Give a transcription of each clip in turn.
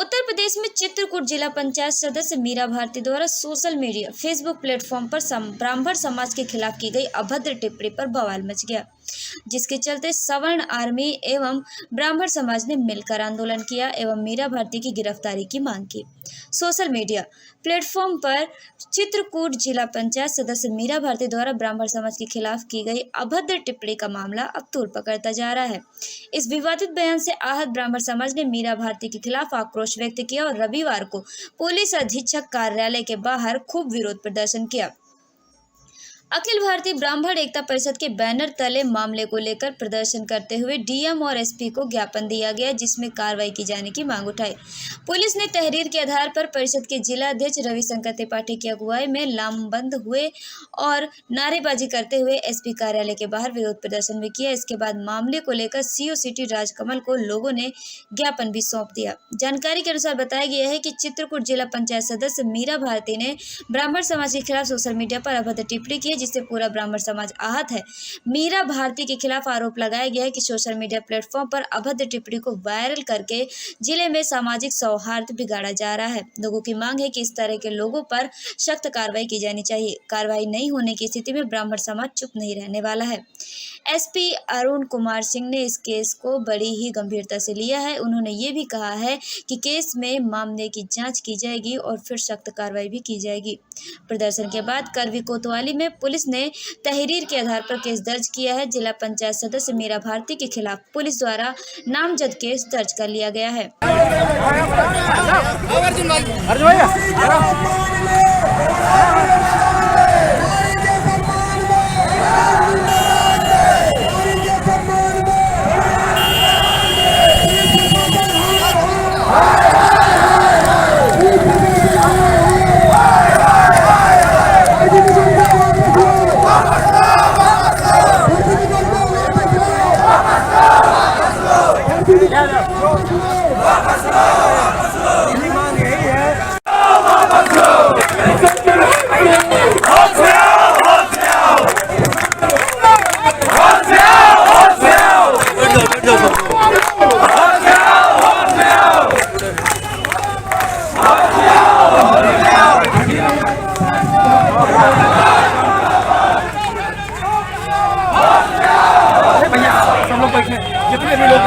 उत्तर प्रदेश में चित्रकूट जिला पंचायत सदस्य मीरा भारती द्वारा सोशल मीडिया फेसबुक प्लेटफॉर्म पर ब्राह्मण समाज के खिलाफ की गई अभद्र टिप्पणी पर बवाल मच गया, जिसके चलते सवर्ण आर्मी एवं ब्राह्मण समाज ने मिलकर आंदोलन किया एवं मीरा भारती की गिरफ्तारी की मांग की। सोशल मीडिया प्लेटफॉर्म पर चित्रकूट जिला पंचायत सदस्य मीरा भारती द्वारा ब्राह्मण समाज के खिलाफ की गई अभद्र टिप्पणी का मामला अब तूल पकड़ता जा रहा है। इस विवादित बयान से आहत ब्राह्मण समाज ने मीरा भारती के खिलाफ आक्रोश व्यक्त किया और रविवार को पुलिस अधीक्षक कार्यालय के बाहर खूब विरोध प्रदर्शन किया। अखिल भारतीय ब्राह्मण एकता परिषद के बैनर तले मामले को लेकर प्रदर्शन करते हुए डीएम और एसपी को ज्ञापन दिया गया, जिसमें कार्रवाई की जाने की मांग उठाई। पुलिस ने तहरीर के आधार पर परिषद के जिला अध्यक्ष रविशंकर त्रिपाठी की अगुवाई में लामबंद हुए और नारेबाजी करते हुए एसपी कार्यालय के बाहर विरोध प्रदर्शन भी किया। इसके बाद मामले को लेकर सीओ सिटी राजकमल को लोगों ने ज्ञापन भी सौंप दिया। जानकारी के अनुसार बताया गया है कि चित्रकूट जिला पंचायत सदस्य मीरा भारती ने ब्राह्मण समाज के खिलाफ सोशल मीडिया पर अभद्र टिप्पणी की, जिससे पूरा ब्राह्मण समाज आहत है। मीरा भारती के खिलाफ आरोप लगाया गया है कि सोशल मीडिया प्लेटफॉर्म पर अभद्र टिप्पणी को वायरल करके जिले में सामाजिक सौहार्द बिगाड़ा जा रहा है। लोगों की मांग है कि इस तरह के लोगों पर सख्त कार्रवाई की जानी चाहिए। कार्रवाई नहीं होने की स्थिति में ब्राह्मण समाज चुप नहीं रहने वाला है। एसपी अरुण कुमार सिंह ने इस केस को बड़ी ही गंभीरता से लिया है। उन्होंने ये भी कहा है कि केस में मामले की जांच की जाएगी और फिर सख्त कार्रवाई भी की जाएगी। प्रदर्शन के बाद करवी कोतवाली में पुलिस ने तहरीर के आधार पर केस दर्ज किया है। जिला पंचायत सदस्य मीरा भारती के खिलाफ पुलिस द्वारा नामजद केस दर्ज कर लिया गया है। जितने भी लोग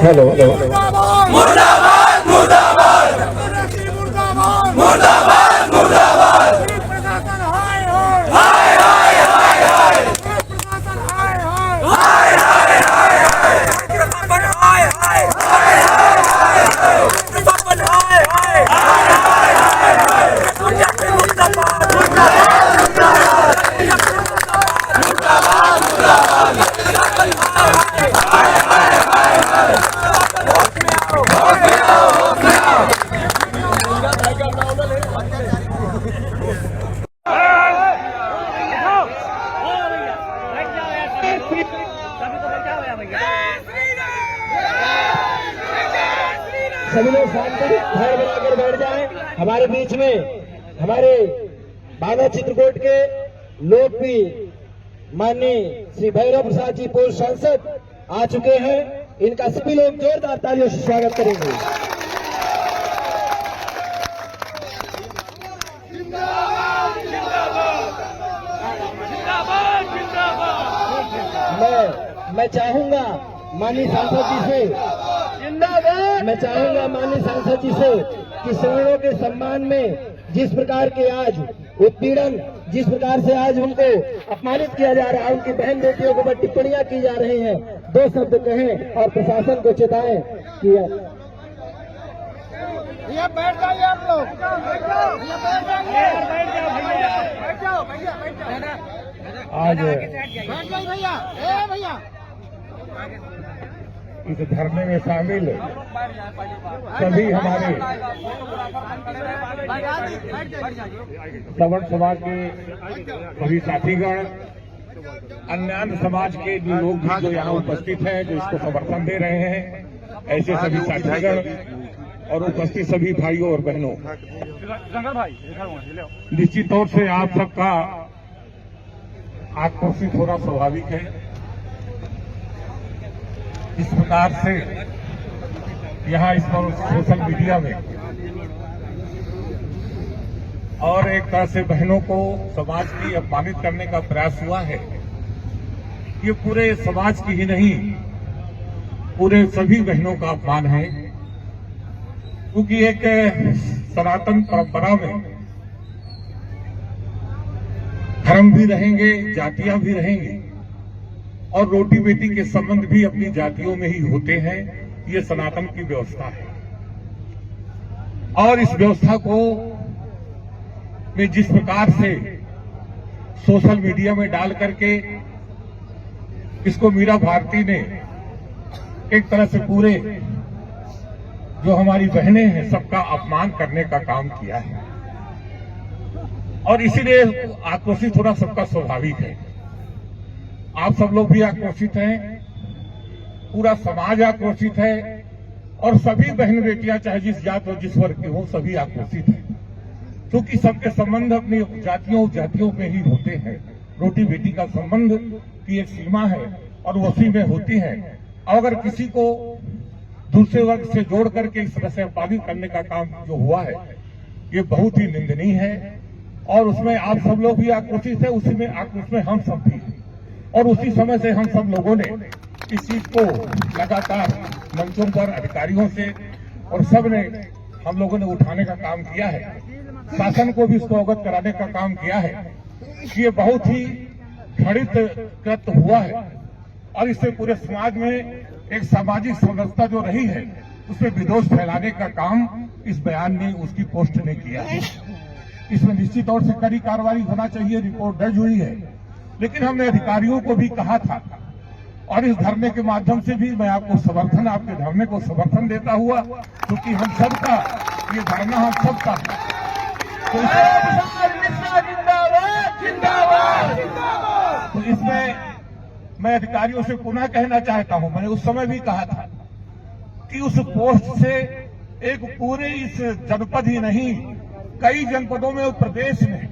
हेलो मुर्दाबाद मुर्दाबाद मुर्दाबाद मुर्दाबाद मुर्दाबाद प्रशासन हाय हाय हाय हाय हाय प्रशासन हाय हाय हाय हाय हाय प्रशासन हाय हाय हाय हाय हाय प्रशासन हाय हाय हाय हाय हाय मुर्दाबाद मुर्दाबाद मुर्दाबाद मुर्दाबाद सभी लोग शांति घर बनाकर बैठ जाएं। हमारे बीच में हमारे बाबा चित्रकूट के लोकप्रिय माननीय श्री भैरव प्रसाद जी पूर्व सांसद आ चुके हैं। इनका सभी लोग जोरदार तालियों से स्वागत करेंगे। जिंदाबाद जिंदाबाद जिंदाबाद जिंदाबाद मैं चाहूंगा माननीय सांसद जी से कि सवर्णों के सम्मान में जिस प्रकार के आज उत्पीड़न, जिस प्रकार से आज उनको अपमानित किया जा रहा है, उनकी बहन बेटियों के ऊपर टिप्पणियां की जा रही हैं, 2 शब्द कहें और प्रशासन को चेताएं कि भैया बैठ जाइए आप लोग, बैठ जाओ आज भैया इस धरने में शामिल सभी हमारे सवर्ण समाज के सभी साथीगण, अन्य समाज के जो लोग भी जो यहाँ उपस्थित हैं, जो इसको समर्थन दे रहे हैं, ऐसे सभी साथीगण और उपस्थित सभी भाइयों और बहनों, निश्चित तौर से आप सबका आक्रोशित होना स्वाभाविक है। इस प्रकार से यहाँ इस पर सोशल मीडिया में और एक तरह से बहनों को समाज की अपमानित करने का प्रयास हुआ है, ये पूरे समाज की ही नहीं, पूरे सभी बहनों का अपमान है। क्योंकि एक सनातन परंपरा में धर्म भी रहेंगे, जातियां भी रहेंगी और रोटी बेटी के संबंध भी अपनी जातियों में ही होते हैं। ये सनातन की व्यवस्था है और इस व्यवस्था को में जिस प्रकार से सोशल मीडिया में डाल करके इसको मीरा भारती ने एक तरह से पूरे जो हमारी बहनें हैं सबका अपमान करने का काम किया है और इसीलिए आक्रोशित होना सबका स्वाभाविक है। आप सब लोग भी आक्रोशित हैं, पूरा समाज आक्रोशित है और सभी बहन बेटियां चाहे जिस जात और जिस वर्ग के हो सभी आक्रोशित हैं, क्योंकि सबके संबंध अपनी जातियों में ही होते हैं। रोटी बेटी का संबंध की एक सीमा है और उसी में होती है। अगर किसी को दूसरे वर्ग से जोड़ करके इस तरह से अपमानित करने का काम जो हुआ है, ये बहुत ही निंदनीय है और उसमें आप सब लोग भी आक्रोशित है, उसी में आक्रोश में हम सब भी हैं और उसी समय से हम सब लोगों ने इस चीज को लगातार मंचों पर अधिकारियों से और सब ने हम लोगों ने उठाने का काम किया है। शासन को भी इसको अवगत कराने का काम किया है कि ये बहुत ही घृणित कृत्य हुआ है और इससे पूरे समाज में एक सामाजिक समरसता जो रही है उसमें विद्वेष फैलाने का काम इस बयान ने, उसकी पोस्ट ने किया है। इसमें निश्चित तौर से कड़ी कार्रवाई होना चाहिए। रिपोर्ट दर्ज हुई है, लेकिन हमने अधिकारियों को भी कहा था और इस धरने के माध्यम से भी मैं आपको समर्थन, आपके धरने को समर्थन देता हुआ, क्योंकि हम सबका ये धरना हम सबका है। तो इसमें मैं अधिकारियों से पुनः कहना चाहता हूं, मैंने उस समय भी कहा था कि उस पोस्ट से एक पूरे इस जनपद ही नहीं कई जनपदों में और प्रदेश में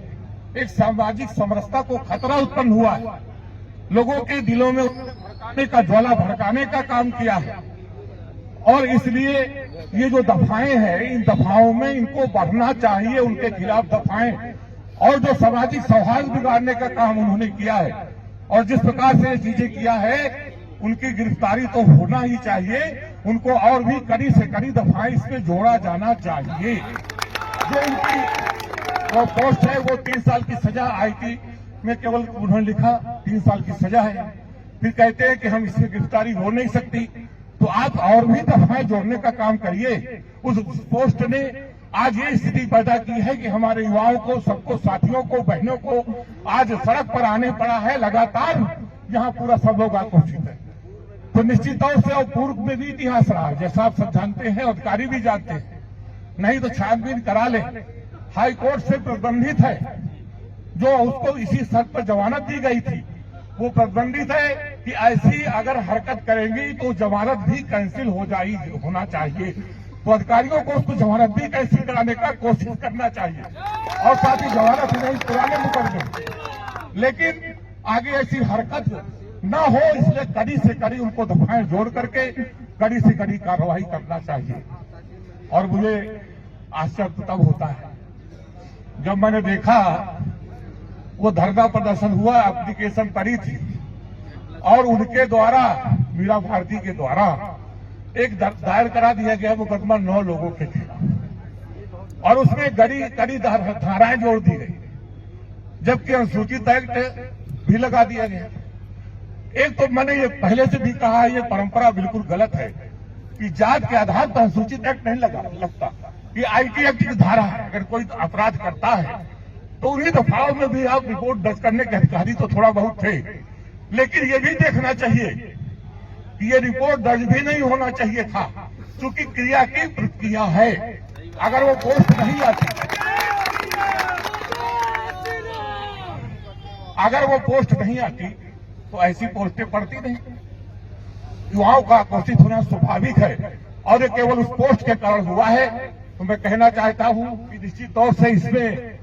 एक सामाजिक समरसता को खतरा उत्पन्न हुआ है। लोगों के दिलों में भड़काने का, ज्वाला भड़काने का काम किया है और इसलिए ये जो दफाएं हैं, इन दफाओं में इनको बढ़ना चाहिए, उनके खिलाफ दफाएं और जो सामाजिक सौहार्द बिगाड़ने का काम उन्होंने किया है और जिस प्रकार से ये चीजें किया है उनकी गिरफ्तारी तो होना ही चाहिए। उनको और भी कड़ी से कड़ी दफाएं इसमें जोड़ा जाना चाहिए। जो उनकी वो पोस्ट है वो 3 साल की सजा आईटी में केवल उन्होंने लिखा 3 साल की सजा है, फिर कहते हैं कि हम इसमें गिरफ्तारी हो नहीं सकती। तो आप और भी दफाएं जोड़ने का काम करिए। उस पोस्ट ने आज ये स्थिति पैदा की है कि हमारे युवाओं को, सबको, साथियों को, बहनों को आज सड़क पर आने पड़ा है लगातार। यहाँ पूरा सब लोग आक्रोशित है। तो निश्चित तौर से और पूर्व में भी इतिहास रहा, जैसा आप सब जानते हैं, अधिकारी भी जानते हैं, नहीं तो छानबीन करा ले। हाई कोर्ट से प्रतिबंधित है, जो उसको इसी शर्त पर जमानत दी गई थी, वो प्रतिबंधित है कि ऐसी अगर हरकत करेंगी तो जमानत भी कैंसिल होना चाहिए। तो अधिकारियों को उसको जमानत भी कैंसिल कराने का कोशिश करना चाहिए और साथ ही जमानत नहीं, पुराने मुकदमे। लेकिन आगे ऐसी हरकत न हो, इसलिए कड़ी से कड़ी उनको दफाएं जोड़ करके कड़ी से कड़ी कार्रवाई करना चाहिए। और मुझे आश्चर्य तब होता है जब मैंने देखा वो धरना प्रदर्शन हुआ, एप्लीकेशन पड़ी थी और उनके द्वारा मीरा भारती के द्वारा एक दायर करा दिया गया मुकदमा 9 लोगों के खिलाफ और उसमें कड़ी धाराएं जोड़ दी गई, जबकि अनुसूचित एक्ट भी लगा दिया गया। एक तो मैंने ये पहले से भी कहा है, ये परंपरा बिल्कुल गलत है कि जात के आधार पर अनुसूचित एक्ट नहीं लगता। ये आईटी एक्ट की धारा है, अगर कोई अपराध करता है तो उन्हीं दफाओं में भी आप रिपोर्ट दर्ज करने के अधिकारी तो थोड़ा बहुत थे, लेकिन ये भी देखना चाहिए कि ये रिपोर्ट दर्ज भी नहीं होना चाहिए था, क्योंकि क्रिया की प्रतिक्रिया है। अगर वो पोस्ट नहीं आती, अगर वो पोस्ट नहीं आती तो ऐसी पोस्टें पड़ती नहीं। युवाओं का आकर्षित होना स्वाभाविक है और ये केवल उस पोस्ट के कारण हुआ है। तो मैं कहना चाहता हूं कि निश्चित तौर से इसमें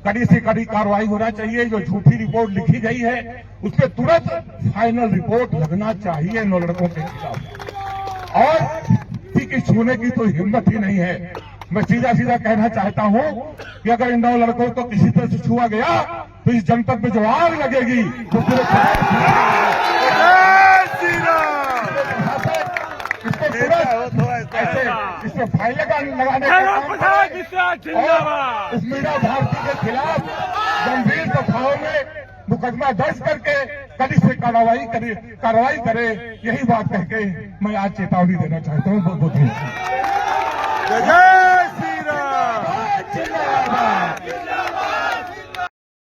कड़ी से कड़ी कार्रवाई होना चाहिए। जो झूठी रिपोर्ट लिखी गई है उसमें तुरंत फाइनल रिपोर्ट लगना चाहिए 9 लड़कों के खिलाफ, और किसी की छूने की तो हिम्मत ही नहीं है। मैं सीधा सीधा कहना चाहता हूं कि अगर इन 9 लड़कों को किसी तरह से छुआ गया तो इस जनपद में जो आग लगेगी तो पूरे इसमें फाइलें लगाने और इस मीरा भारती के खिलाफ गंभीर दफाओं में मुकदमा दर्ज करके कड़ी से कार्रवाई करे, यही बात कह के मैं आज चेतावनी देना चाहता हूँ। बहुत बहुत